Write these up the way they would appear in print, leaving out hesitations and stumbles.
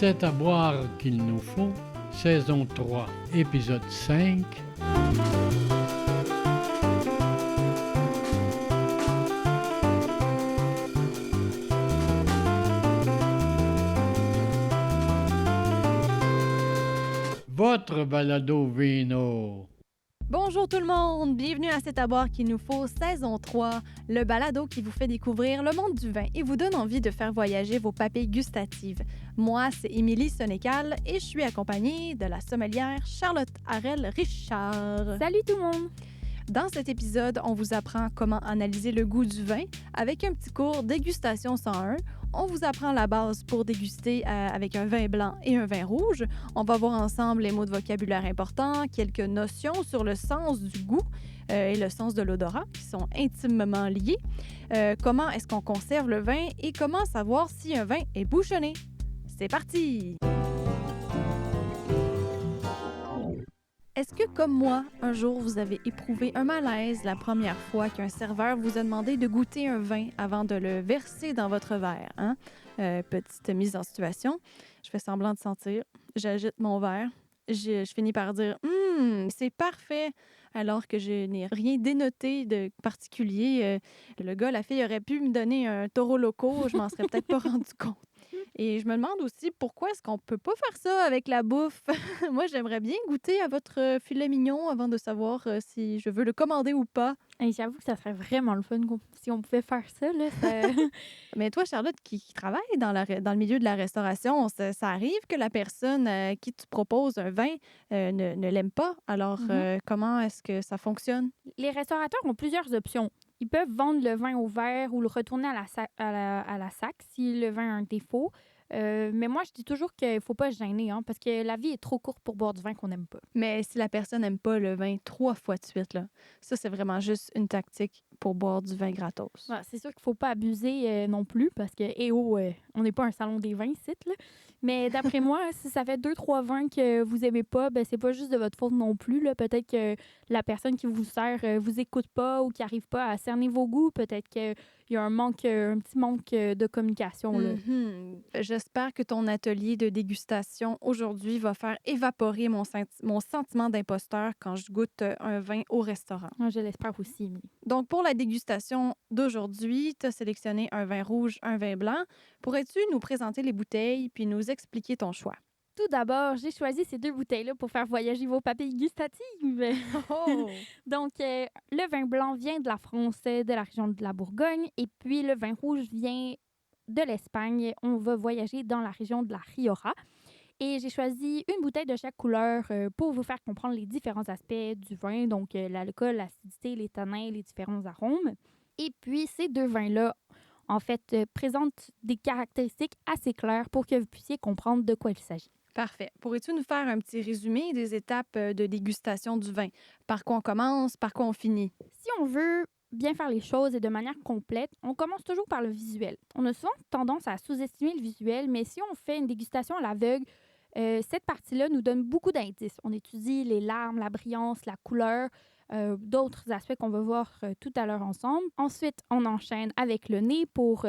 C'est à boire qu'il nous faut, saison 3, épisode 5. Votre balado vino. Bonjour tout le monde, bienvenue à C'est à boire qu'il nous faut, saison 3, le balado qui vous fait découvrir le monde du vin et vous donne envie de faire voyager vos papilles gustatives. Moi, c'est Émilie Sénécal et je suis accompagnée de la sommelière Charlotte Harel-Richard. Salut tout le monde! Dans cet épisode, on vous apprend comment analyser le goût du vin avec un petit cours dégustation 101. On vous apprend la base pour déguster avec un vin blanc et un vin rouge. On va voir ensemble les mots de vocabulaire importants, quelques notions sur le sens du goût et le sens de l'odorat qui sont intimement liés. Comment est-ce qu'on conserve le vin et comment savoir si un vin est bouchonné. C'est parti! Est-ce que, comme moi, un jour, vous avez éprouvé un malaise la première fois qu'un serveur vous a demandé de goûter un vin avant de le verser dans votre verre? Hein? Petite mise en situation. Je fais semblant de sentir. J'agite mon verre. Je finis par dire « c'est parfait », alors que je n'ai rien dénoté de particulier. Le gars, la fille aurait pu me donner un Toro Loco. Je m'en serais peut-être pas rendu compte. Et je me demande aussi pourquoi est-ce qu'on peut pas faire ça avec la bouffe? Moi, j'aimerais bien goûter à votre filet mignon avant de savoir si je veux le commander ou pas. Hey, j'avoue que ça serait vraiment le fun si on pouvait faire ça. Là, Mais toi, Charlotte, qui travaille dans le milieu de la restauration, ça arrive que la personne à qui tu proposes un vin ne l'aime pas. Alors, comment est-ce que ça fonctionne? Les restaurateurs ont plusieurs options. Ils peuvent vendre le vin au verre ou le retourner à la sac si le vin a un défaut. Mais moi, je dis toujours qu'il ne faut pas se gêner, parce que la vie est trop courte pour boire du vin qu'on n'aime pas. Mais si la personne n'aime pas le vin 3 fois de suite, là, ça, c'est vraiment juste une tactique pour boire du vin gratos. Ouais, c'est sûr qu'il ne faut pas abuser non plus parce que, on n'est pas un salon des vins ici, là. Mais d'après moi, si ça fait 2-3 vins que vous n'aimez pas, ben c'est pas juste de votre faute non plus, là. Peut-être que la personne qui vous sert vous écoute pas ou qui n'arrive pas à cerner vos goûts. Peut-être qu'il y a un petit manque de communication, là. J'espère que ton atelier de dégustation aujourd'hui va faire évaporer mon sentiment d'imposteur quand je goûte un vin au restaurant. Je l'espère aussi, Émilie. Donc, pour la dégustation d'aujourd'hui, tu as sélectionné un vin rouge, un vin blanc. Pourrais-tu nous présenter les bouteilles puis nous expliquer ton choix? Tout d'abord, j'ai choisi ces 2 bouteilles-là pour faire voyager vos papilles gustatives. Oh! Donc, le vin blanc vient de la France, de la région de la Bourgogne, et puis le vin rouge vient de l'Espagne. On va voyager dans la région de la Rioja. Et j'ai choisi une bouteille de chaque couleur pour vous faire comprendre les différents aspects du vin, donc l'alcool, l'acidité, les tanins, les différents arômes. Et puis, ces 2 vins-là, en fait, présentent des caractéristiques assez claires pour que vous puissiez comprendre de quoi il s'agit. Parfait. Pourrais-tu nous faire un petit résumé des étapes de dégustation du vin? Par quoi on commence? Par quoi on finit? Si on veut bien faire les choses et de manière complète, on commence toujours par le visuel. On a souvent tendance à sous-estimer le visuel, mais si on fait une dégustation à l'aveugle, cette partie-là nous donne beaucoup d'indices. On étudie les larmes, la brillance, la couleur, d'autres aspects qu'on va voir tout à l'heure ensemble. Ensuite, on enchaîne avec le nez pour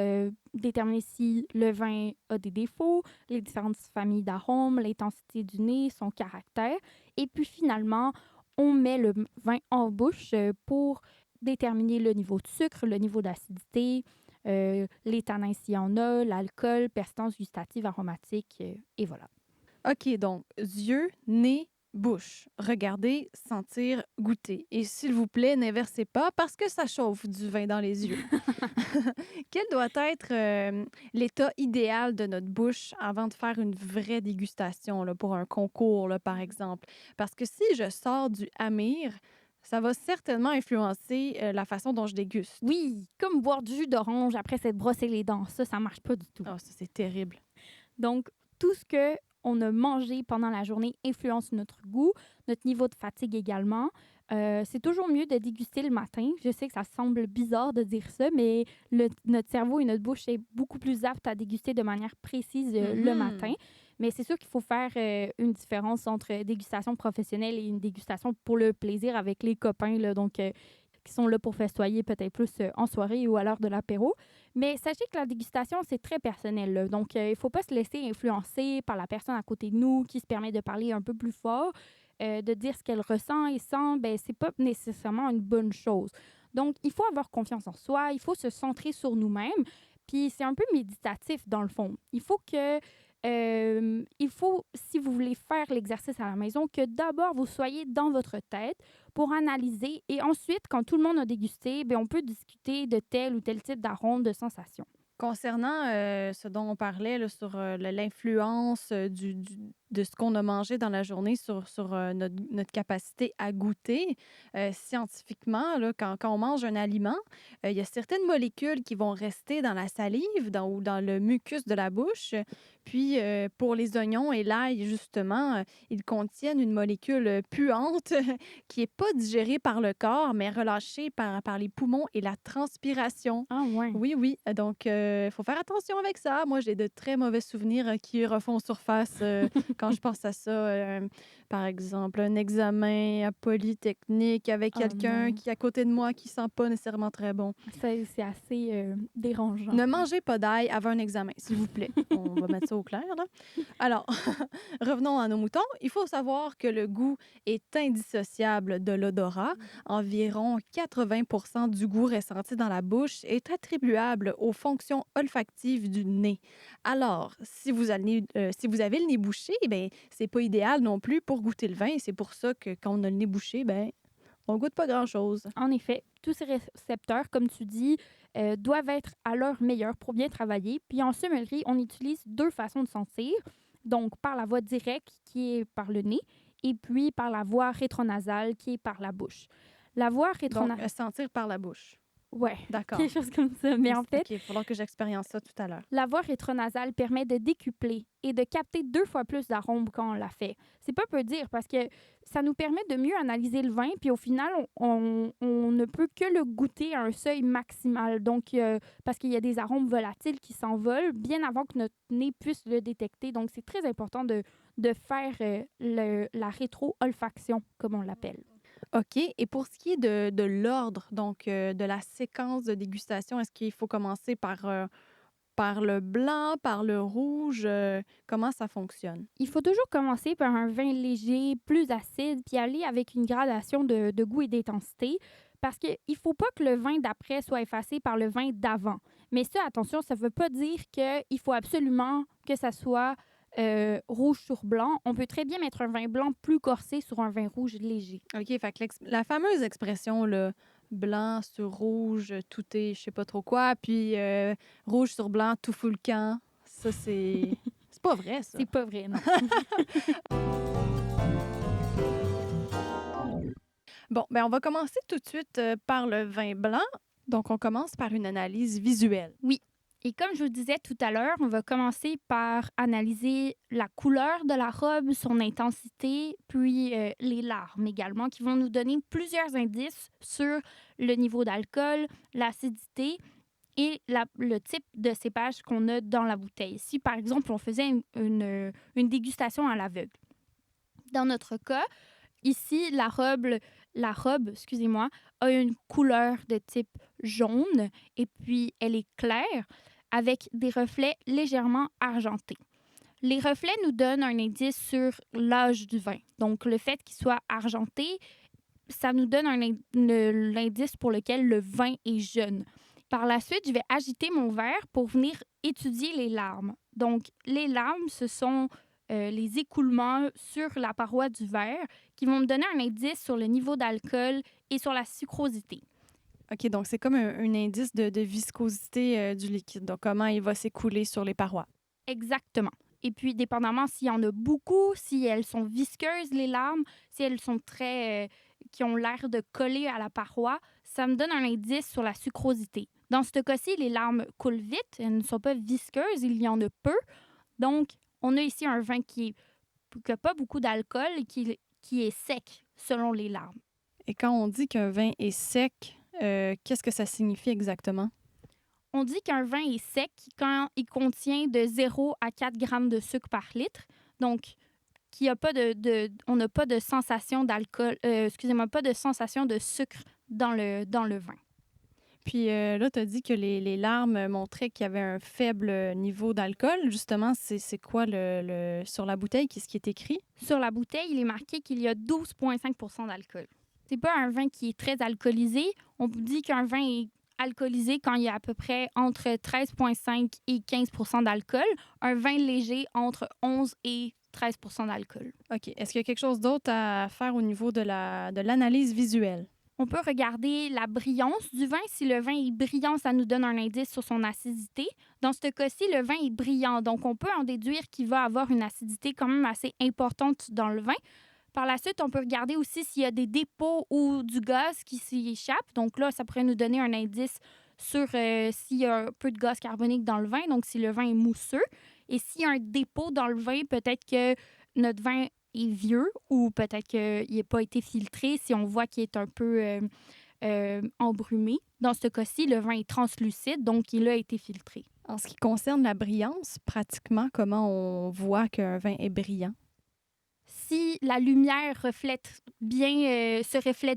déterminer si le vin a des défauts, les différentes familles d'arômes, l'intensité du nez, son caractère. Et puis finalement, on met le vin en bouche pour déterminer le niveau de sucre, le niveau d'acidité, les tanins s'il y en a, l'alcool, persistance gustative, aromatique, et voilà. OK, donc yeux, nez, bouche. Regardez, sentir, goûter. Et s'il vous plaît, n'inversez pas parce que ça chauffe du vin dans les yeux. Quel doit être l'état idéal de notre bouche avant de faire une vraie dégustation là, pour un concours, là, par exemple? Parce que si je sors du Amir, ça va certainement influencer la façon dont je déguste. Oui, comme boire du jus d'orange après s'être brossé les dents. Ça marche pas du tout. Oh, ça, c'est terrible. Donc, tout ce qu'on a mangé pendant la journée influence notre goût, notre niveau de fatigue également. C'est toujours mieux de déguster le matin. Je sais que ça semble bizarre de dire ça, mais notre cerveau et notre bouche est beaucoup plus apte à déguster de manière précise le matin. Mais c'est sûr qu'il faut faire une différence entre dégustation professionnelle et une dégustation pour le plaisir avec les copains, là. Donc, qui sont là pour festoyer peut-être plus en soirée ou à l'heure de l'apéro. Mais sachez que la dégustation, c'est très personnel, là. Donc, il ne faut pas se laisser influencer par la personne à côté de nous qui se permet de parler un peu plus fort, de dire ce qu'elle ressent et sent. Ben, c'est pas nécessairement une bonne chose. Donc, il faut avoir confiance en soi, il faut se centrer sur nous-mêmes. Puis, c'est un peu méditatif dans le fond. Il faut, si vous voulez faire l'exercice à la maison, que d'abord vous soyez dans votre tête pour analyser et ensuite, quand tout le monde a dégusté, bien, on peut discuter de tel ou tel type d'arôme, de sensation. Concernant ce dont on parlait là, sur l'influence de ce qu'on a mangé dans la journée sur notre capacité à goûter, scientifiquement, là, quand on mange un aliment, il y a certaines molécules qui vont rester dans la salive ou dans le mucus de la bouche. Puis, pour les oignons et l'ail, justement, ils contiennent une molécule puante qui n'est pas digérée par le corps, mais relâchée par les poumons et la transpiration. Ah ouais. Oui, oui. Donc, il faut faire attention avec ça. Moi, j'ai de très mauvais souvenirs qui refont surface quand je pense à ça. Par exemple, un examen à Polytechnique avec Oh quelqu'un non. qui est à côté de moi qui sent pas nécessairement très bon. C'est assez dérangeant. Ne mangez pas d'ail avant un examen, s'il vous plaît. On va mettre ça au clair, là. Alors, revenons à nos moutons. Il faut savoir que le goût est indissociable de l'odorat. Environ 80% du goût ressenti dans la bouche est attribuable aux fonctions olfactives du nez. Alors, si vous avez le nez bouché, ben, c'est pas idéal non plus pour goûter le vin. Et c'est pour ça que quand on a le nez bouché, ben, on goûte pas grand-chose. En effet, tous ces récepteurs, comme tu dis, doivent être à leur meilleur pour bien travailler. Puis en sommellerie, on utilise deux façons de sentir. Donc, par la voie directe, qui est par le nez, et puis par la voie rétronasale, qui est par la bouche. La voie Donc, rétronasale... sentir par la bouche. Ouais, D'accord. quelque chose comme ça. Mais en fait, OK, il va falloir que j'expérience ça tout à l'heure. la voie rétronasale permet de décupler et de capter 2 fois plus d'arômes quand on la fait. C'est pas peu dire parce que ça nous permet de mieux analyser le vin, puis au final, on ne peut que le goûter à un seuil maximal. Donc, parce qu'il y a des arômes volatiles qui s'envolent bien avant que notre nez puisse le détecter. Donc, c'est très important de faire la rétro-olfaction, comme on l'appelle. OK. Et pour ce qui est de l'ordre, donc de la séquence de dégustation, est-ce qu'il faut commencer par le blanc, par le rouge? Comment ça fonctionne? Il faut toujours commencer par un vin léger, plus acide, puis aller avec une gradation de goût et d'intensité, parce qu'il ne faut pas que le vin d'après soit effacé par le vin d'avant. Mais ça, attention, ça ne veut pas dire qu'il faut absolument que ça soit rouge sur blanc. On peut très bien mettre un vin blanc plus corsé sur un vin rouge léger. OK. Fait que la fameuse expression, là, blanc sur rouge, tout est je sais pas trop quoi, puis rouge sur blanc, tout fout le camp. Ça, c'est pas vrai, ça. C'est pas vrai, non. Bon, ben on va commencer tout de suite par le vin blanc. Donc, on commence par une analyse visuelle. Et comme je vous disais tout à l'heure, on va commencer par analyser la couleur de la robe, son intensité, puis les larmes également, qui vont nous donner plusieurs indices sur le niveau d'alcool, l'acidité et le type de cépage qu'on a dans la bouteille. Si, par exemple, on faisait une dégustation à l'aveugle. Dans notre cas, ici, la robe, excusez-moi, a une couleur de type jaune et puis elle est claire avec des reflets légèrement argentés. Les reflets nous donnent un indice sur l'âge du vin. Donc, le fait qu'il soit argenté, ça nous donne l'indice pour lequel le vin est jeune. Par la suite, je vais agiter mon verre pour venir étudier les larmes. Donc, les larmes, ce sont les écoulements sur la paroi du verre qui vont me donner un indice sur le niveau d'alcool et sur la sucrosité. OK, donc c'est comme un indice de viscosité du liquide. Donc, comment il va s'écouler sur les parois. Exactement. Et puis, dépendamment s'il y en a beaucoup, si elles sont visqueuses, les larmes, si elles sont qui ont l'air de coller à la paroi, ça me donne un indice sur la sucrosité. Dans ce cas-ci, les larmes coulent vite, elles ne sont pas visqueuses, il y en a peu. Donc, on a ici un vin qui n'a pas beaucoup d'alcool et qui est sec, selon les larmes. Et quand on dit qu'un vin est sec, qu'est-ce que ça signifie exactement? On dit qu'un vin est sec quand il contient de 0 à 4 grammes de sucre par litre. Donc, qu'il y a pas on n'a pas de sensation d'alcool, pas de sensation de sucre dans le vin. Puis là, tu as dit que les larmes montraient qu'il y avait un faible niveau d'alcool. Justement, c'est quoi sur la bouteille, qu'est-ce qui est écrit? Sur la bouteille, il est marqué qu'il y a 12,5 % d'alcool. C'est pas un vin qui est très alcoolisé. On vous dit qu'un vin est alcoolisé quand il y a à peu près entre 13,5 et 15 % d'alcool. Un vin léger entre 11 et 13 % d'alcool. OK. Est-ce qu'il y a quelque chose d'autre à faire au niveau de l'analyse visuelle? On peut regarder la brillance du vin. Si le vin est brillant, ça nous donne un indice sur son acidité. Dans ce cas-ci, le vin est brillant, donc on peut en déduire qu'il va avoir une acidité quand même assez importante dans le vin. Par la suite, on peut regarder aussi s'il y a des dépôts ou du gaz qui s'y échappe. Donc là, ça pourrait nous donner un indice sur s'il y a un peu de gaz carbonique dans le vin, donc si le vin est mousseux. Et s'il y a un dépôt dans le vin, peut-être que notre vin est vieux ou peut-être qu'il n'a pas été filtré si on voit qu'il est un peu embrumé. Dans ce cas-ci, le vin est translucide, donc il a été filtré. En ce qui concerne la brillance, pratiquement, comment on voit qu'un vin est brillant? Si la lumière se reflète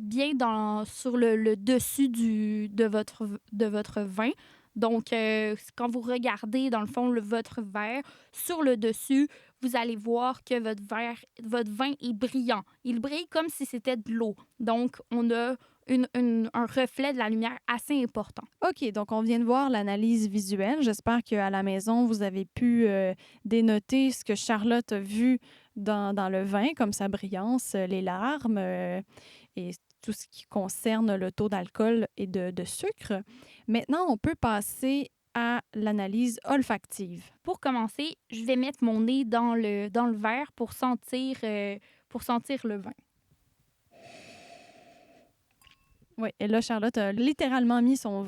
bien sur le dessus de votre vin, donc quand vous regardez, dans le fond, votre verre, sur le dessus, vous allez voir que votre vin est brillant. Il brille comme si c'était de l'eau. Donc, on a un reflet de la lumière assez important. OK, donc on vient de voir l'analyse visuelle. J'espère qu'à la maison, vous avez pu dénoter ce que Charlotte a vu dans le vin, comme sa brillance, les larmes et tout ce qui concerne le taux d'alcool et de sucre. Maintenant, on peut passer à l'analyse olfactive. Pour commencer, je vais mettre mon nez dans le verre pour sentir le vin. Oui, et là, Charlotte a littéralement mis son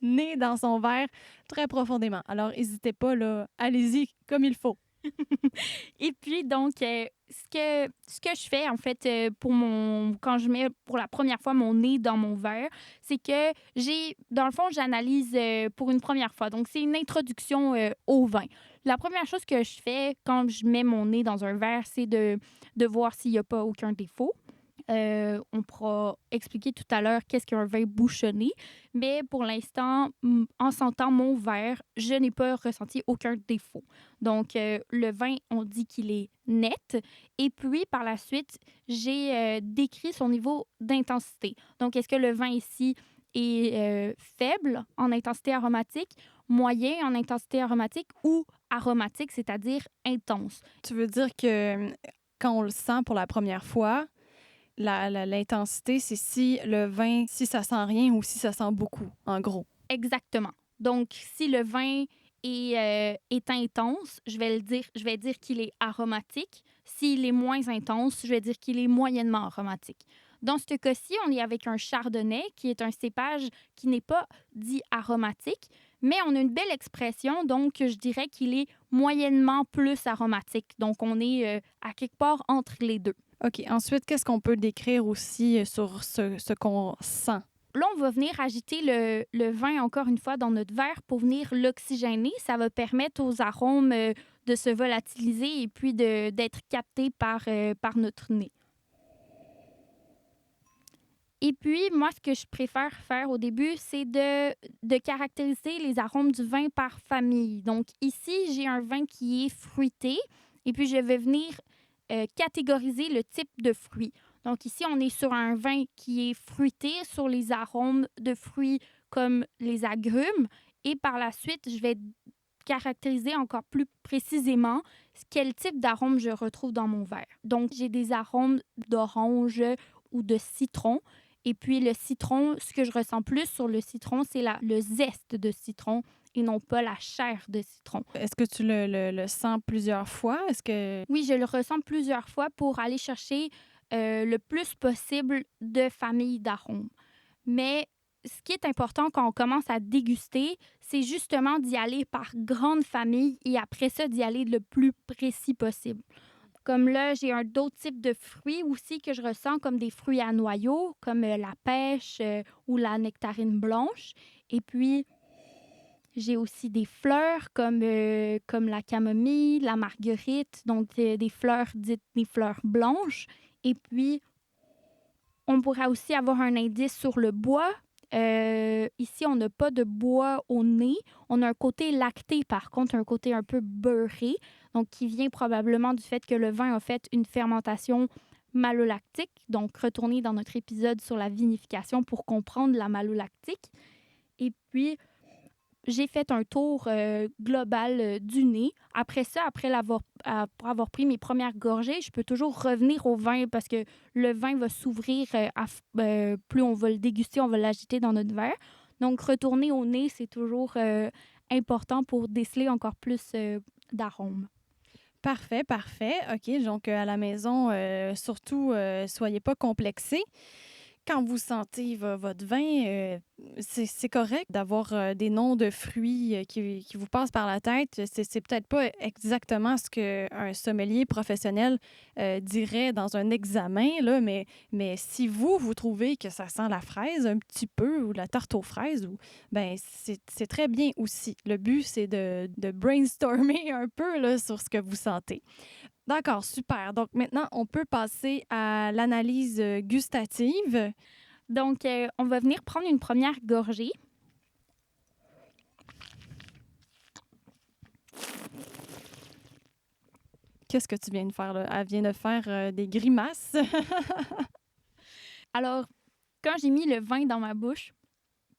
nez dans son verre très profondément. Alors, n'hésitez pas, là, allez-y comme il faut. Et puis, donc, ce que je fais, en fait, quand je mets pour la première fois mon nez dans mon verre, c'est que dans le fond, j'analyse pour une première fois. Donc, c'est une introduction au vin. La première chose que je fais quand je mets mon nez dans un verre, c'est de voir s'il n'y a pas aucun défaut. On pourra expliquer tout à l'heure qu'est-ce qu'un vin bouchonné. Mais pour l'instant, en sentant mon verre, je n'ai pas ressenti aucun défaut. Donc, le vin, on dit qu'il est net. Et puis, par la suite, j'ai décrit son niveau d'intensité. Donc, est-ce que le vin ici est faible en intensité aromatique, moyen en intensité aromatique ou aromatique, c'est-à-dire intense? Tu veux dire que quand on le sent pour la première fois, l'intensité, c'est si le vin, si ça sent rien ou si ça sent beaucoup, en gros. Exactement. Donc, si le vin est intense, je vais dire qu'il est aromatique. S'il est moins intense, je vais dire qu'il est moyennement aromatique. Dans ce cas-ci, on est avec un chardonnay, qui est un cépage qui n'est pas dit aromatique, mais on a une belle expression, donc je dirais qu'il est moyennement plus aromatique. Donc, on est à quelque part entre les deux. OK. Ensuite, qu'est-ce qu'on peut décrire aussi sur ce qu'on sent? Là, on va venir agiter le vin encore une fois dans notre verre pour venir l'oxygéner. Ça va permettre aux arômes de se volatiliser et puis d'être captés par notre nez. Et puis, moi, ce que je préfère faire au début, c'est de caractériser les arômes du vin par famille. Donc, ici, j'ai un vin qui est fruité et puis je vais venir catégoriser le type de fruits. Donc ici, on est sur un vin qui est fruité, sur les arômes de fruits comme les agrumes. Et par la suite, je vais caractériser encore plus précisément quel type d'arôme je retrouve dans mon verre. Donc, j'ai des arômes d'orange ou de citron. Et puis, le citron, ce que je ressens plus sur le citron, c'est le zeste de citron et non pas la chair de citron. Est-ce que tu le sens plusieurs fois? Oui, je le ressens plusieurs fois pour aller chercher le plus possible de familles d'arômes. Mais ce qui est important quand on commence à déguster, c'est justement d'y aller par grande famille et après ça, d'y aller le plus précis possible. Comme là, j'ai d'autres types de fruits aussi que je ressens, comme des fruits à noyaux, comme la pêche ou la nectarine blanche. Et puis, J'ai aussi des fleurs comme la camomille, la marguerite, donc des fleurs dites des fleurs blanches. Et puis, on pourrait aussi avoir un indice sur le bois. Ici, on n'a pas de bois au nez. On a un côté lacté, par contre, un côté un peu beurré, donc qui vient probablement du fait que le vin a fait une fermentation malolactique. Donc, retournez dans notre épisode sur la vinification pour comprendre la malolactique. Et puis, j'ai fait un tour global du nez. Après ça, pour avoir pris mes premières gorgées, je peux toujours revenir au vin parce que le vin va s'ouvrir. Plus on va le déguster, on va l'agiter dans notre verre. Donc, retourner au nez, c'est toujours important pour déceler encore plus d'arômes. Parfait, parfait. OK, donc à la maison, surtout, soyez pas complexés. Quand vous sentez votre vin, c'est correct d'avoir des noms de fruits qui vous passent par la tête. C'est peut-être pas exactement ce qu'un sommelier professionnel dirait dans un examen, là, mais si vous trouvez que ça sent la fraise un petit peu ou la tarte aux fraises, ben c'est très bien aussi. Le but, c'est de brainstormer un peu là, sur ce que vous sentez. D'accord, super. Donc maintenant, on peut passer à l'analyse gustative. Donc, on va venir prendre une première gorgée. Qu'est-ce que tu viens de faire là? Elle vient de faire des grimaces. Alors, quand j'ai mis le vin dans ma bouche,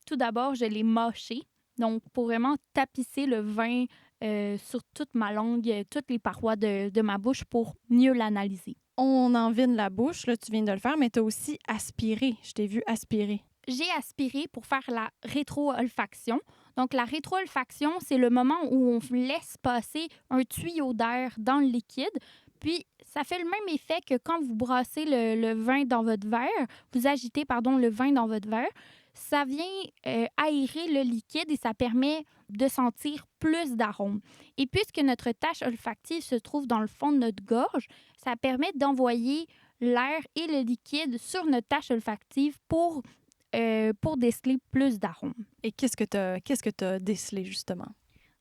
tout d'abord, je l'ai mâché. Donc, pour vraiment tapisser le vin sur toute ma langue, toutes les parois de ma bouche pour mieux l'analyser. On envine la bouche, là, tu viens de le faire, mais tu as aussi aspiré. Je t'ai vu aspirer. J'ai aspiré pour faire la rétro-olfaction. Donc, la rétro-olfaction, c'est le moment où on laisse passer un tuyau d'air dans le liquide. Puis, ça fait le même effet que quand vous brassez le vin dans votre verre, vous agitez, le vin dans votre verre. Ça vient aérer le liquide et ça permet de sentir plus d'arômes. Et puisque notre tache olfactive se trouve dans le fond de notre gorge, ça permet d'envoyer l'air et le liquide sur notre tache olfactive pour déceler plus d'arômes. Et qu'est-ce que tu as décelé, justement?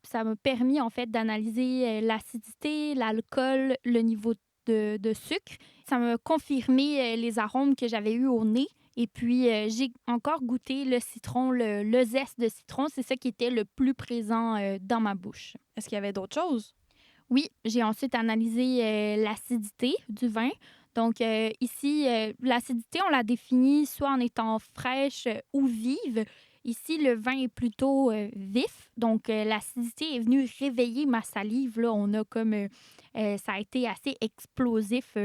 Ça m'a permis, en fait, d'analyser l'acidité, l'alcool, le niveau de sucre. Ça m'a confirmé les arômes que j'avais eus au nez. Et puis, j'ai encore goûté le citron, le zeste de citron. C'est ça qui était le plus présent dans ma bouche. Est-ce qu'il y avait d'autres choses? Oui, j'ai ensuite analysé l'acidité du vin. Donc, ici, l'acidité, on la définit soit en étant fraîche ou vive. Ici, le vin est plutôt vif. Donc, l'acidité est venue réveiller ma salive. Là, on a comme... ça a été assez explosif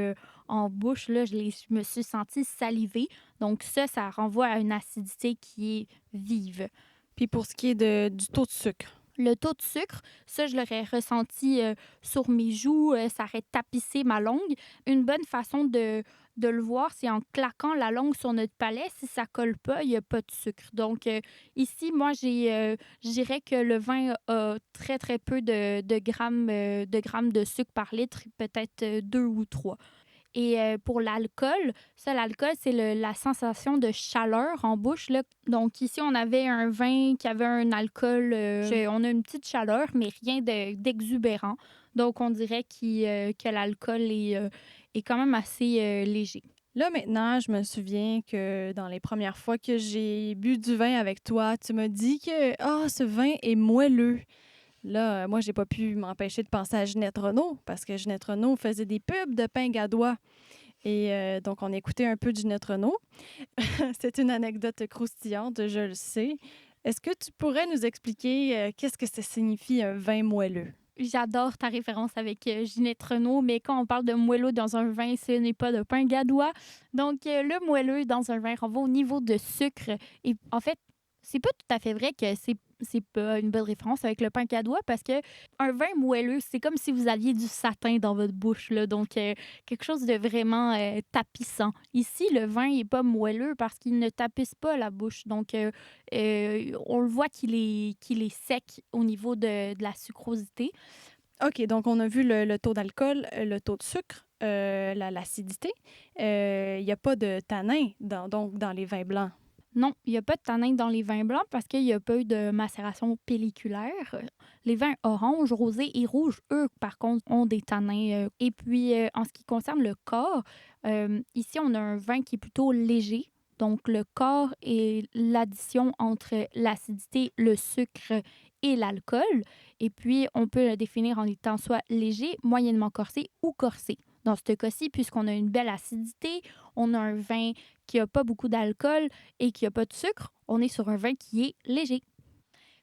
en bouche. Là, je me suis sentie salivée. Donc, ça renvoie à une acidité qui est vive. Puis pour ce qui est du taux de sucre? Le taux de sucre, ça, je l'aurais ressenti sur mes joues. Ça aurait tapissé ma langue. Une bonne façon de le voir, c'est en claquant la langue sur notre palais. Si ça colle pas, il n'y a pas de sucre. Donc, ici, moi, je dirais que le vin a très, très peu de grammes de sucre par litre, peut-être 2 ou 3. Et pour l'alcool, l'alcool, c'est la sensation de chaleur en bouche, là. Donc ici, on avait un vin qui avait un alcool, on a une petite chaleur, mais rien d'exubérant. Donc on dirait que l'alcool est quand même assez léger. Là, maintenant, je me souviens que dans les premières fois que j'ai bu du vin avec toi, tu m'as dit que ce vin est moelleux. Là, moi, j'ai pas pu m'empêcher de penser à Ginette Renault parce que Ginette Renault faisait des pubs de pain gadois. Et donc, on écoutait un peu de Ginette Renault. C'est une anecdote croustillante, je le sais. Est-ce que tu pourrais nous expliquer qu'est-ce que ça signifie un vin moelleux? J'adore ta référence avec Ginette Renault, mais quand on parle de moelleux dans un vin, ce n'est pas de pain gadois. Donc, le moelleux dans un vin renvoie au niveau de sucre. Et en fait, c'est pas tout à fait vrai que c'est pas une bonne référence avec le pain cadois parce que un vin moelleux, c'est comme si vous aviez du satin dans votre bouche, là. Donc, quelque chose de vraiment tapissant. Ici, le vin n'est pas moelleux parce qu'il ne tapisse pas la bouche. Donc, on le voit qu'il est sec au niveau de la sucrosité. OK, donc on a vu le taux d'alcool, le taux de sucre, l'acidité. Il n'y a pas de tanin dans les vins blancs. Non, il n'y a pas de tanin dans les vins blancs parce qu'il n'y a pas eu de macération pelliculaire. Les vins orange, rosé et rouge, eux, par contre, ont des tanins. Et puis, en ce qui concerne le corps, ici, on a un vin qui est plutôt léger. Donc, le corps est l'addition entre l'acidité, le sucre et l'alcool. Et puis, on peut le définir en étant soit léger, moyennement corsé ou corsé. Dans ce cas-ci, puisqu'on a une belle acidité, on a un vin qui n'a pas beaucoup d'alcool et qui n'a pas de sucre, on est sur un vin qui est léger.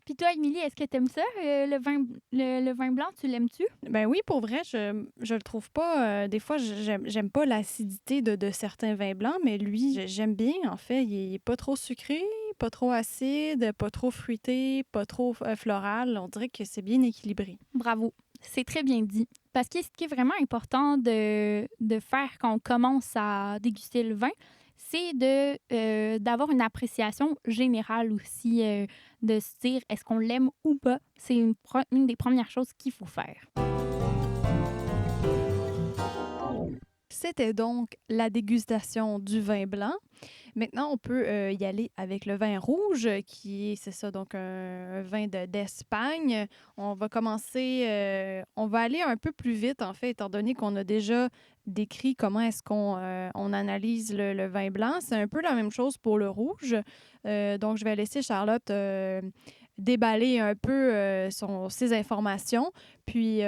Puis toi, Émilie, est-ce que tu aimes ça, le vin blanc? Tu l'aimes-tu? Ben oui, pour vrai, je le trouve pas. Des fois, j'aime pas l'acidité de certains vins blancs, mais lui, j'aime bien, en fait. Il est pas trop sucré, pas trop acide, pas trop fruité, pas trop floral. On dirait que c'est bien équilibré. Bravo, c'est très bien dit. Parce que ce qui est vraiment important de faire quand on commence à déguster le vin, c'est d'avoir une appréciation générale aussi, de se dire est-ce qu'on l'aime ou pas. C'est une des premières choses qu'il faut faire. C'était donc la dégustation du vin blanc. Maintenant, on peut y aller avec le vin rouge, qui est, c'est ça, donc un vin d'Espagne. On va commencer, on va aller un peu plus vite, en fait, étant donné qu'on a déjà décrit comment est-ce qu'on on analyse le vin blanc. C'est un peu la même chose pour le rouge. Donc, je vais laisser Charlotte déballer un peu ses informations, puis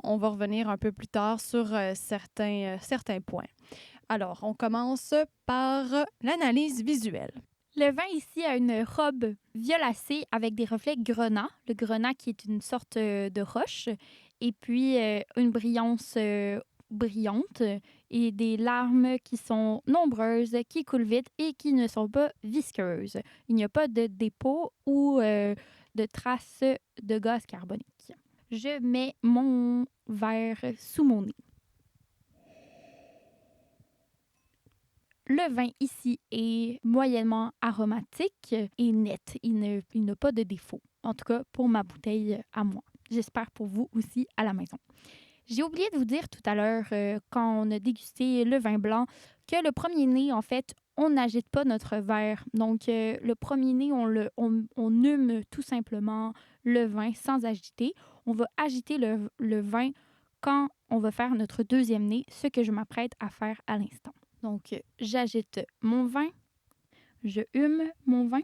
on va revenir un peu plus tard sur certains points. Alors, on commence par l'analyse visuelle. Le vin ici a une robe violacée avec des reflets grenat. Le grenat qui est une sorte de roche. Et puis une brillance brillante et des larmes qui sont nombreuses, qui coulent vite et qui ne sont pas visqueuses. Il n'y a pas de dépôt ou de traces de gaz carbonique. Je mets mon verre sous mon nez. Le vin ici est moyennement aromatique et net. Il n'a pas de défaut. En tout cas, pour ma bouteille à moi. J'espère pour vous aussi à la maison. J'ai oublié de vous dire tout à l'heure, quand on a dégusté le vin blanc, que le premier nez, en fait, on n'agite pas notre verre. Donc, le premier nez, on hume tout simplement le vin sans agiter. On va agiter le vin quand on va faire notre deuxième nez, ce que je m'apprête à faire à l'instant. Donc, j'agite mon vin, je hume mon vin.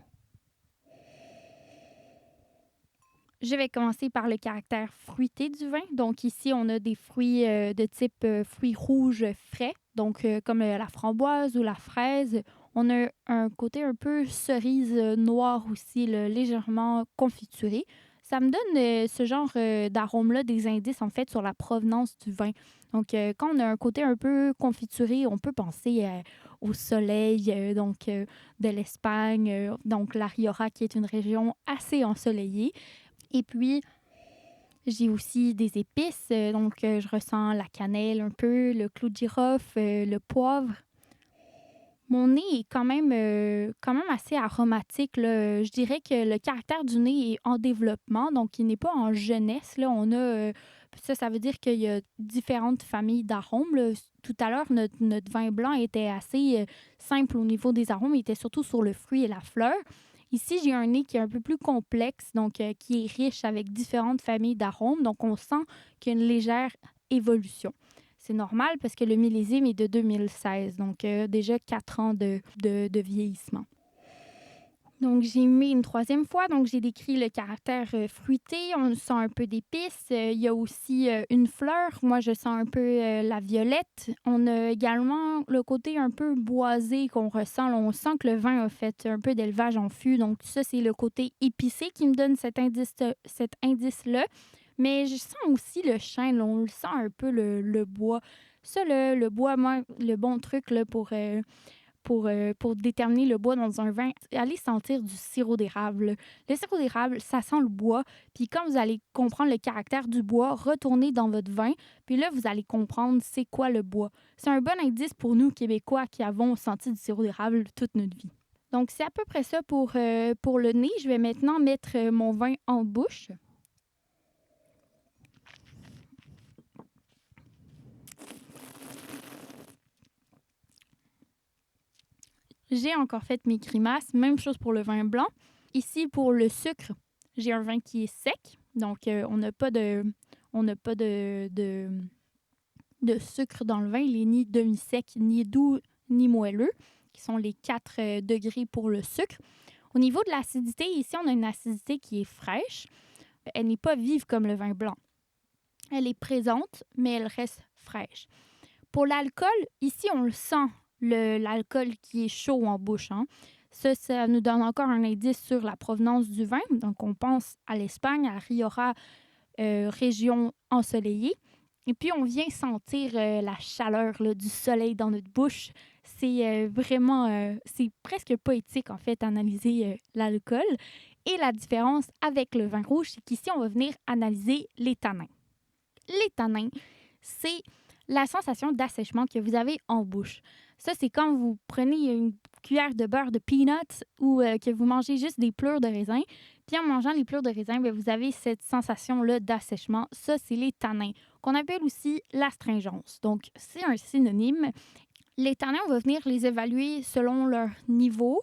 Je vais commencer par le caractère fruité du vin. Donc, ici, on a des fruits de type fruits rouges frais, donc comme la framboise ou la fraise. On a un côté un peu cerise noire aussi, là, légèrement confituré. Ça me donne ce genre d'arôme-là, des indices en fait sur la provenance du vin. Donc, quand on a un côté un peu confituré, on peut penser au soleil de l'Espagne, donc la Rioja qui est une région assez ensoleillée. Et puis, j'ai aussi des épices, donc je ressens la cannelle un peu, le clou de girofle, le poivre. Mon nez est quand même assez aromatique, là. Je dirais que le caractère du nez est en développement, donc il n'est pas en jeunesse. Là. On a, ça veut dire qu'il y a différentes familles d'arômes, là. Tout à l'heure, notre vin blanc était assez simple au niveau des arômes. Il était surtout sur le fruit et la fleur. Ici, j'ai un nez qui est un peu plus complexe, donc qui est riche avec différentes familles d'arômes. Donc, on sent qu'il y a une légère évolution. C'est normal parce que le millésime est de 2016, donc déjà 4 ans de vieillissement. Donc, j'ai mis une troisième fois. Donc, j'ai décrit le caractère fruité. On sent un peu d'épices. Il y a aussi une fleur. Moi, je sens un peu la violette. On a également le côté un peu boisé qu'on ressent. Là, on sent que le vin a fait un peu d'élevage en fût. Donc, ça, c'est le côté épicé qui me donne cet indice-là. Mais je sens aussi le chêne. Là, on le sent un peu le bois. Ça, le bois, moi, le bon truc là, pour déterminer le bois dans un vin, allez sentir du sirop d'érable. Le sirop d'érable, ça sent le bois. Puis quand vous allez comprendre le caractère du bois, retournez dans votre vin. Puis là, vous allez comprendre c'est quoi le bois. C'est un bon indice pour nous, Québécois, qui avons senti du sirop d'érable toute notre vie. Donc, c'est à peu près ça pour le nez. Je vais maintenant mettre mon vin en bouche. j'ai encore fait mes grimaces. Même chose pour le vin blanc. Ici, pour le sucre, j'ai un vin qui est sec. Donc, on n'a pas de sucre dans le vin. Il est ni demi-sec, ni doux, ni moelleux, qui sont les 4 degrés pour le sucre. Au niveau de l'acidité, ici, on a une acidité qui est fraîche. Elle n'est pas vive comme le vin blanc. Elle est présente, mais elle reste fraîche. Pour l'alcool, ici, on le sent, l'alcool qui est chaud en bouche. Hein. Ça nous donne encore un indice sur la provenance du vin. Donc, on pense à l'Espagne, à Rioja, région ensoleillée. Et puis, on vient sentir la chaleur là, du soleil dans notre bouche. C'est vraiment, c'est presque poétique, en fait, analyser l'alcool. Et la différence avec le vin rouge, c'est qu'ici, on va venir analyser les tanins. Les tanins, c'est la sensation d'assèchement que vous avez en bouche. Ça, c'est quand vous prenez une cuillère de beurre de peanuts ou que vous mangez juste des pleurs de raisin. Puis en mangeant les pleurs de raisin, bien, vous avez cette sensation-là d'assèchement. Ça, c'est les tanins, qu'on appelle aussi l'astringence. Donc, c'est un synonyme. Les tanins, on va venir les évaluer selon leur niveau.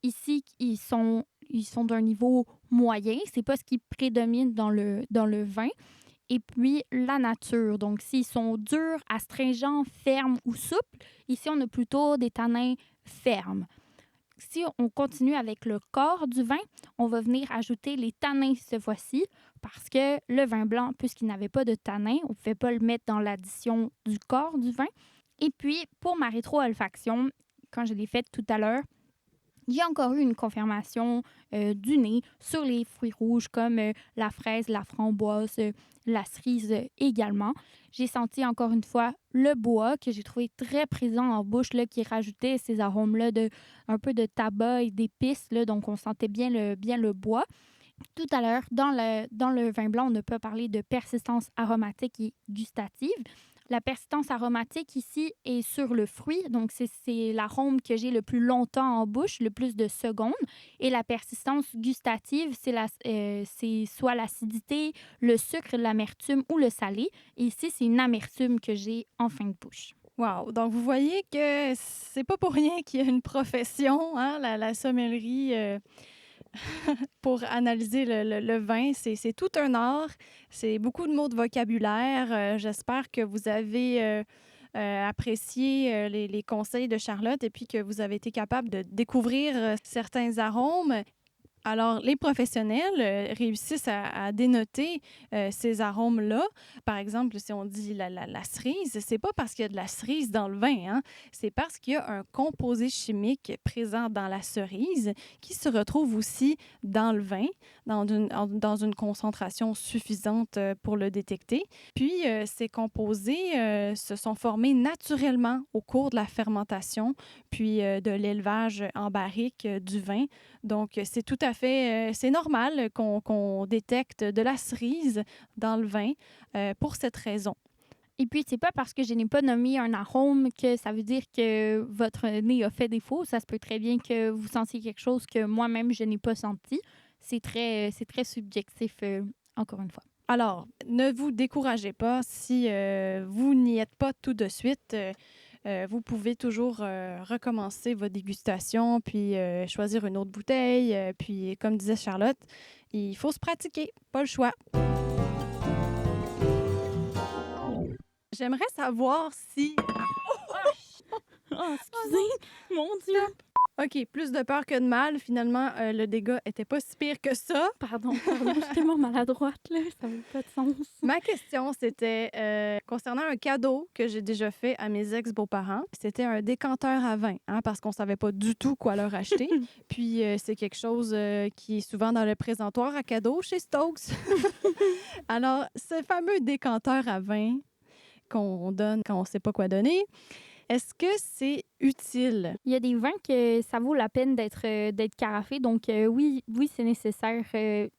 Ici, ils sont d'un niveau moyen. C'est pas ce qui prédomine dans le vin. Et puis, la nature. Donc, s'ils sont durs, astringents, fermes ou souples, ici, on a plutôt des tanins fermes. Si on continue avec le corps du vin, on va venir ajouter les tanins cette fois-ci parce que le vin blanc, puisqu'il n'avait pas de tanins, on ne pouvait pas le mettre dans l'addition du corps du vin. Et puis, pour ma rétro-olfaction, quand je l'ai faite tout à l'heure, il y a encore eu une confirmation du nez sur les fruits rouges comme la fraise, la framboise, la cerise également. J'ai senti encore une fois le bois que j'ai trouvé très présent en bouche, là, qui rajoutait ces arômes-là un peu de tabac et d'épices. Là, donc, on sentait bien le bois. Tout à l'heure, dans le vin blanc, on ne peut parler de persistance aromatique et gustative. La persistance aromatique ici est sur le fruit, donc c'est l'arôme que j'ai le plus longtemps en bouche, le plus de secondes. Et la persistance gustative, c'est soit l'acidité, le sucre, l'amertume ou le salé. Et ici, c'est une amertume que j'ai en fin de bouche. Wow! Donc, vous voyez que c'est pas pour rien qu'il y a une profession, hein, la sommellerie. Pour analyser le vin, c'est tout un art. C'est beaucoup de mots de vocabulaire. J'espère que vous avez apprécié les conseils de Charlotte et puis que vous avez été capable de découvrir certains arômes. Alors, les professionnels réussissent à dénoter ces arômes-là. Par exemple, si on dit la cerise, c'est pas parce qu'il y a de la cerise dans le vin, hein? C'est parce qu'il y a un composé chimique présent dans la cerise qui se retrouve aussi dans le vin, dans une concentration suffisante pour le détecter. Puis, ces composés se sont formés naturellement au cours de la fermentation, puis de l'élevage en barrique du vin. Donc, c'est tout à fait, c'est normal qu'on détecte de la cerise dans le vin pour cette raison. Et puis, c'est pas parce que je n'ai pas nommé un arôme que ça veut dire que votre nez a fait défaut. Ça se peut très bien que vous sentiez quelque chose que moi-même, je n'ai pas senti. C'est très subjectif, encore une fois. Alors, ne vous découragez pas si vous n'y êtes pas tout de suite. Vous pouvez toujours recommencer votre dégustation, puis choisir une autre bouteille. Puis, comme disait Charlotte, il faut se pratiquer, pas le choix. J'aimerais savoir si... Oh, excusez, mon Dieu! OK, plus de peur que de mal. Finalement, le dégât était pas si pire que ça. Pardon, je suis tellement maladroite, là, ça n'a pas de sens. Ma question, c'était concernant un cadeau que j'ai déjà fait à mes ex-beaux-parents. C'était un décanteur à vin, hein, parce qu'on savait pas du tout quoi leur acheter. Puis, c'est quelque chose qui est souvent dans le présentoir à cadeau chez Stokes. Alors, ce fameux décanteur à vin qu'on donne quand on sait pas quoi donner, est-ce que c'est utile? Il y a des vins que ça vaut la peine d'être carafé. Donc, oui, c'est nécessaire,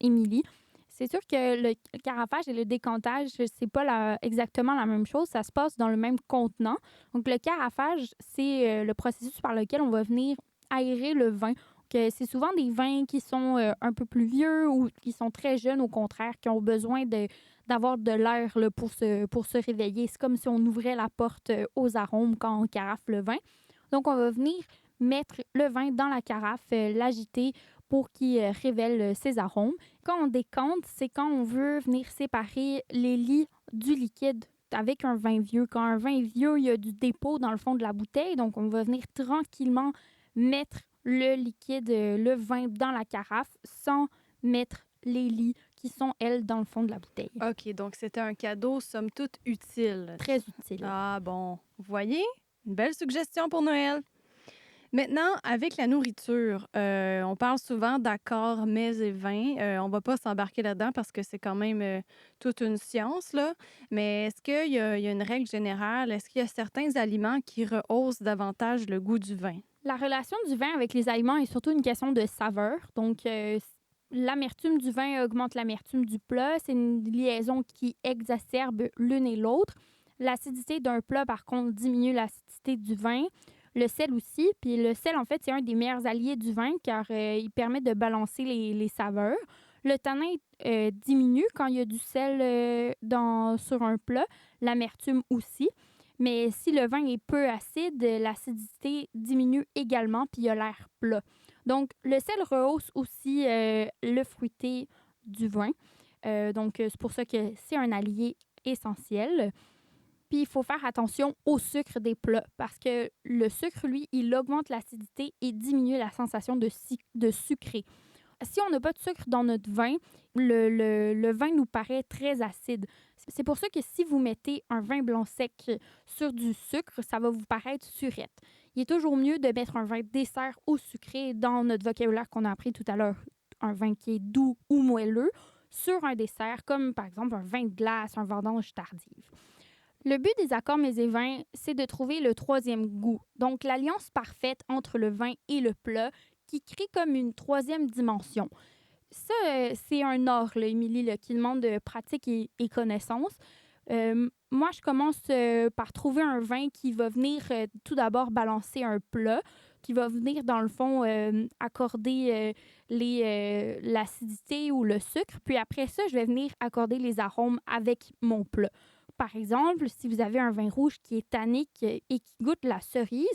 Émilie. C'est sûr que le carafage et le décantage, c'est pas exactement la même chose. Ça se passe dans le même contenant. Donc, le carafage, c'est le processus par lequel on va venir aérer le vin. C'est souvent des vins qui sont un peu plus vieux ou qui sont très jeunes, au contraire, qui ont besoin d'avoir de l'air là, pour se réveiller. C'est comme si on ouvrait la porte aux arômes quand on carafe le vin. Donc, on va venir mettre le vin dans la carafe, l'agiter pour qu'il révèle ses arômes. Quand on décante, c'est quand on veut venir séparer les lis du liquide avec un vin vieux. Quand un vin est vieux, il y a du dépôt dans le fond de la bouteille, donc on va venir tranquillement mettre le liquide, le vin dans la carafe sans mettre les lis qui sont, elles, dans le fond de la bouteille. OK, donc c'était un cadeau, somme toute, utile. Très utile. Ah bon, vous voyez? Une belle suggestion pour Noël. Maintenant, avec la nourriture, on parle souvent d'accords mets et vins. On va pas s'embarquer là-dedans parce que c'est quand même toute une science, là. Mais est-ce qu'il y a une règle générale? Est-ce qu'il y a certains aliments qui rehaussent davantage le goût du vin? La relation du vin avec les aliments est surtout une question de saveur. Donc, l'amertume du vin augmente l'amertume du plat. C'est une liaison qui exacerbe l'une et l'autre. L'acidité d'un plat, par contre, diminue l'acidité du vin. Le sel aussi. Puis le sel, en fait, c'est un des meilleurs alliés du vin car il permet de balancer les saveurs. Le tanin diminue quand il y a du sel sur un plat. L'amertume aussi. Mais si le vin est peu acide, l'acidité diminue également, puis il a l'air plat. Donc, le sel rehausse aussi le fruité du vin. Donc, c'est pour ça que c'est un allié essentiel. Puis, il faut faire attention au sucre des plats parce que le sucre, lui, il augmente l'acidité et diminue la sensation de sucré. Si on n'a pas de sucre dans notre vin, le vin nous paraît très acide. C'est pour ça que si vous mettez un vin blanc sec sur du sucre, ça va vous paraître surette. Il est toujours mieux de mettre un vin dessert ou sucré dans notre vocabulaire qu'on a appris tout à l'heure, un vin qui est doux ou moelleux, sur un dessert, comme par exemple un vin de glace, un vendange tardive. Le but des accords mets et vins, c'est de trouver le troisième goût, donc l'alliance parfaite entre le vin et le plat qui crée comme une troisième dimension. Ça, c'est un art, là, Émilie, là, qui demande de pratique et connaissance. Moi, je commence par trouver un vin qui va venir tout d'abord balancer un plat, qui va venir, dans le fond, accorder l'acidité ou le sucre. Puis après ça, je vais venir accorder les arômes avec mon plat. Par exemple, si vous avez un vin rouge qui est tannique et qui goûte la cerise,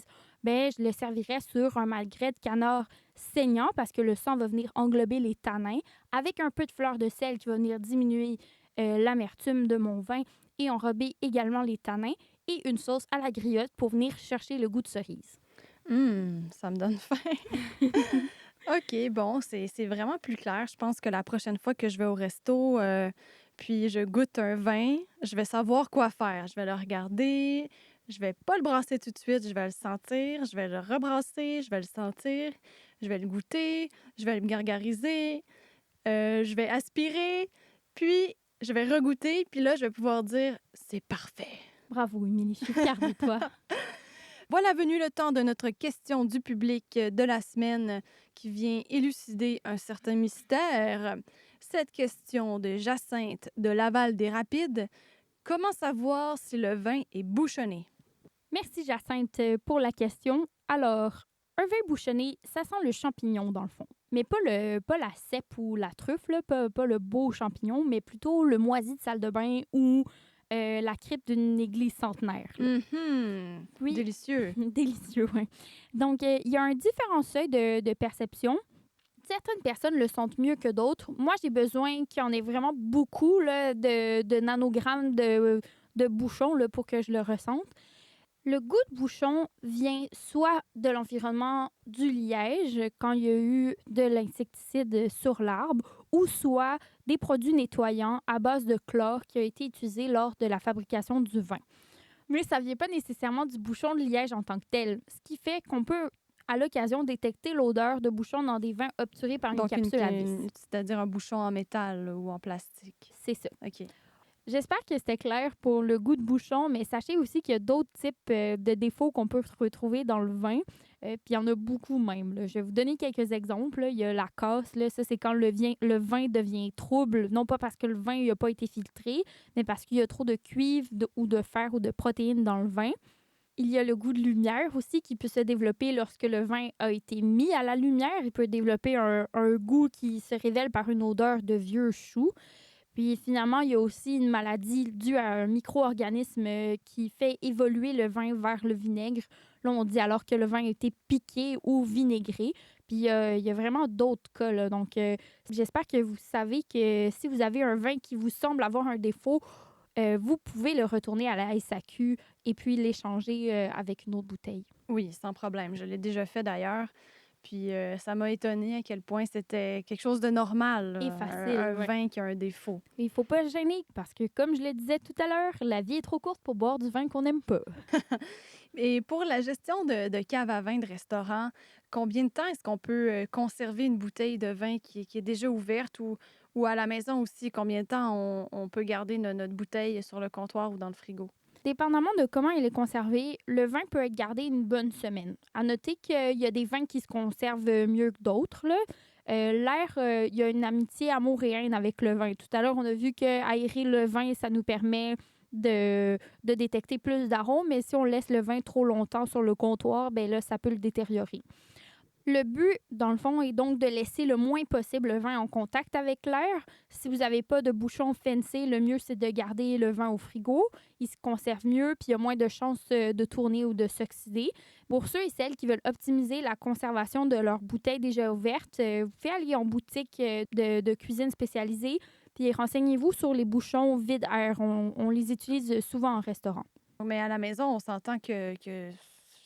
ben, je le servirais sur un malgré de canard saignant parce que le sang va venir englober les tanins avec un peu de fleur de sel qui va venir diminuer l'amertume de mon vin et enrober également les tanins et une sauce à la griotte pour venir chercher le goût de cerise. Ça me donne faim. OK, bon, c'est vraiment plus clair. Je pense que la prochaine fois que je vais au resto, puis je goûte un vin, je vais savoir quoi faire. Je vais le regarder, je vais pas le brasser tout de suite, je vais le sentir, je vais le rebrasser, je vais le sentir, je vais le goûter, je vais le gargariser, je vais aspirer, puis je vais regoûter, puis là, je vais pouvoir dire « c'est parfait ». Bravo, Émilie, je suis fière de toi. Voilà venu le temps de notre question du public de la semaine qui vient élucider un certain mystère. Cette question de Jacinthe de Laval-des-Rapides. Comment savoir si le vin est bouchonné? Merci, Jacinthe, pour la question. Alors, un vin bouchonné, ça sent le champignon, dans le fond. Mais pas la cèpe ou la truffe, là, pas le beau champignon, mais plutôt le moisi de salle de bain ou la crypte d'une église centenaire. Oui. Délicieux. Délicieux, oui. Donc, il y a un différent seuil de perception. Certaines personnes le sentent mieux que d'autres. Moi, j'ai besoin qu'il y en ait vraiment beaucoup là, de nanogrammes de bouchon là, pour que je le ressente. Le goût de bouchon vient soit de l'environnement du liège, quand il y a eu de l'insecticide sur l'arbre, ou soit des produits nettoyants à base de chlore qui a été utilisé lors de la fabrication du vin. Mais ça ne vient pas nécessairement du bouchon de liège en tant que tel, ce qui fait qu'on peut, à l'occasion, détecter l'odeur de bouchon dans des vins obturés par une capsule à vis. C'est-à-dire un bouchon en métal ou en plastique. C'est ça. OK. J'espère que c'était clair pour le goût de bouchon, mais sachez aussi qu'il y a d'autres types de défauts qu'on peut retrouver dans le vin. Puis il y en a beaucoup même. Là. Je vais vous donner quelques exemples. Là. Il y a la casse. Là. Ça, c'est quand le vin devient trouble, non pas parce que le vin n'a pas été filtré, mais parce qu'il y a trop de cuivre ou de fer ou de protéines dans le vin. Il y a le goût de lumière aussi qui peut se développer lorsque le vin a été mis à la lumière. Il peut développer un goût qui se révèle par une odeur de vieux choux. Puis finalement, il y a aussi une maladie due à un micro-organisme qui fait évoluer le vin vers le vinaigre. Là, on dit alors que le vin a été piqué ou vinaigré. Puis il y a vraiment d'autres cas, là. Donc, j'espère que vous savez que si vous avez un vin qui vous semble avoir un défaut, vous pouvez le retourner à la SAQ et puis l'échanger avec une autre bouteille. Oui, sans problème. Je l'ai déjà fait d'ailleurs. Puis ça m'a étonnée à quel point c'était quelque chose de normal, Et là, facile, un ouais. vin qui a un défaut. Il ne faut pas se gêner parce que, comme je le disais tout à l'heure, la vie est trop courte pour boire du vin qu'on n'aime pas. Et pour la gestion de cave à vin de restaurant, combien de temps est-ce qu'on peut conserver une bouteille de vin qui est déjà ouverte ou à la maison aussi, combien de temps on peut garder notre bouteille sur le comptoir ou dans le frigo? Dépendamment de comment il est conservé, le vin peut être gardé une bonne semaine. À noter qu'il y a des vins qui se conservent mieux que d'autres, là. Il y a une amitié amour et haine avec le vin. Tout à l'heure, on a vu qu'aérer le vin, ça nous permet de détecter plus d'arômes, mais si on laisse le vin trop longtemps sur le comptoir, ben là, ça peut le détériorer. Le but, dans le fond, est donc de laisser le moins possible le vin en contact avec l'air. Si vous n'avez pas de bouchon fencé, le mieux, c'est de garder le vin au frigo. Il se conserve mieux, puis il y a moins de chances de tourner ou de s'oxyder. Pour ceux et celles qui veulent optimiser la conservation de leur bouteille déjà ouverte, vous pouvez aller en boutique de cuisine spécialisée, puis renseignez-vous sur les bouchons vide-air. On les utilise souvent en restaurant. Mais à la maison, on s'entend que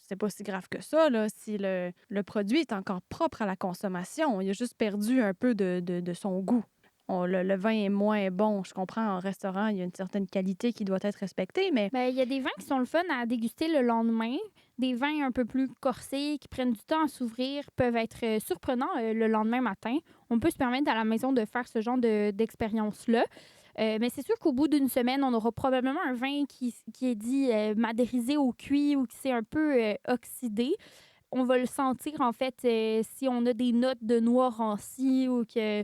c'est pas si grave que ça, là, si le produit est encore propre à la consommation. Il a juste perdu un peu de son goût. Le vin est moins bon. Je comprends, en restaurant, il y a une certaine qualité qui doit être respectée, mais Ben, il y a des vins qui sont le fun à déguster le lendemain. Des vins un peu plus corsés, qui prennent du temps à s'ouvrir, peuvent être surprenants le lendemain matin. On peut se permettre à la maison de faire ce genre d'expérience-là. Mais c'est sûr qu'au bout d'une semaine, on aura probablement un vin qui est dit madérisé au cuit ou qui s'est un peu oxydé. On va le sentir, en fait, si on a des notes de noix ranci ou que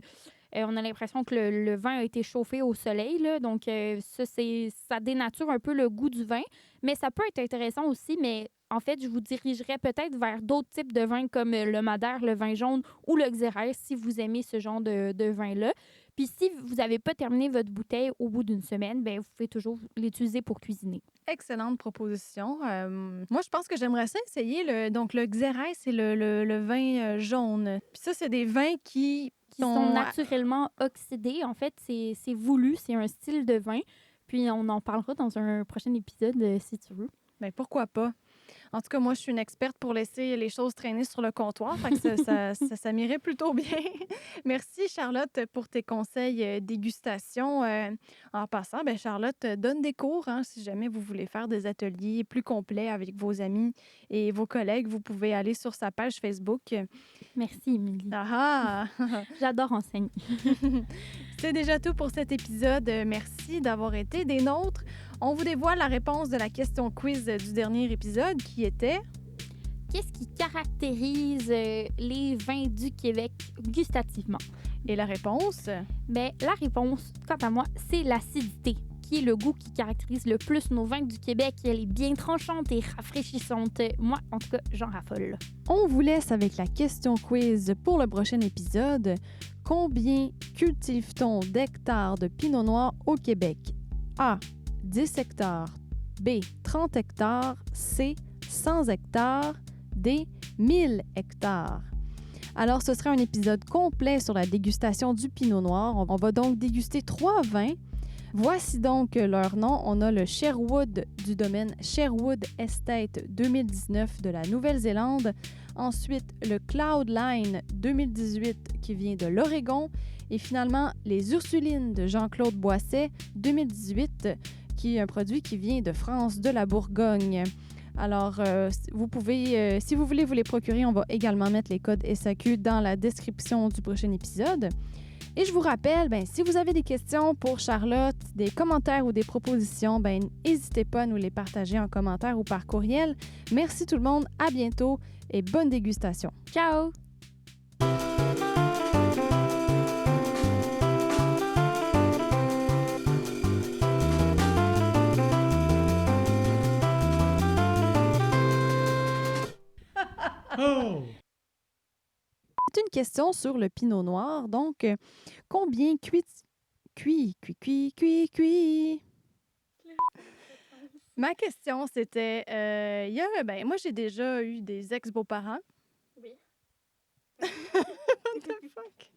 on a l'impression que le vin a été chauffé au soleil, là. Donc, ça dénature un peu le goût du vin. Mais ça peut être intéressant aussi, mais en fait, je vous dirigerais peut-être vers d'autres types de vins comme le madère, le vin jaune ou le xérès si vous aimez ce genre de vin-là. Puis si vous n'avez pas terminé votre bouteille au bout d'une semaine, ben vous pouvez toujours l'utiliser pour cuisiner. excellente proposition. Moi, je pense que j'aimerais ça essayer. Donc, le xérès, c'est le vin jaune. Puis ça, c'est des vins qui Qui sont naturellement oxydés. En fait, c'est voulu, c'est un style de vin. Puis on en parlera dans un prochain épisode si tu veux. Ben, pourquoi pas? En tout cas, moi, je suis une experte pour laisser les choses traîner sur le comptoir. Fait que ça m'irait plutôt bien. Merci, Charlotte, pour tes conseils dégustation. En passant, ben, Charlotte donne des cours. Hein, si jamais vous voulez faire des ateliers plus complets avec vos amis et vos collègues, vous pouvez aller sur sa page Facebook. Merci, Émilie. Ah! J'adore enseigner. C'est déjà tout pour cet épisode. Merci d'avoir été des nôtres. On vous dévoile la réponse de la question quiz du dernier épisode qui était... Qu'est-ce qui caractérise les vins du Québec gustativement? Et la réponse? Ben, la réponse, quant à moi, c'est l'acidité, qui est le goût qui caractérise le plus nos vins du Québec. Elle est bien tranchante et rafraîchissante. Moi, en tout cas, j'en raffole. On vous laisse avec la question quiz pour le prochain épisode. Combien cultive-t-on d'hectares de pinot noir au Québec? A. 10 hectares. B. 30 hectares. C. 100 hectares. D. 1000 hectares. Alors, ce sera un épisode complet sur la dégustation du pinot noir. On va donc déguster 3 vins. Voici donc leur nom. On a le Sherwood du domaine Sherwood Estate 2019 de la Nouvelle-Zélande. Ensuite, le Cloudline 2018 qui vient de l'Oregon. Et finalement, les Ursulines de Jean-Claude Boisset 2018 qui est un produit qui vient de France, de la Bourgogne. Alors, vous pouvez, si vous voulez vous les procurer, on va également mettre les codes SAQ dans la description du prochain épisode. Et je vous rappelle, si vous avez des questions pour Charlotte, des commentaires ou des propositions, n'hésitez pas à nous les partager en commentaire ou par courriel. Merci tout le monde, à bientôt et bonne dégustation. Ciao! Oh! C'est une question sur le pinot noir. Donc, combien cuit, cuit, cuit, cuit, cuit. Ma question, c'était, moi, j'ai déjà eu des ex-beaux-parents. Oui. What the fuck?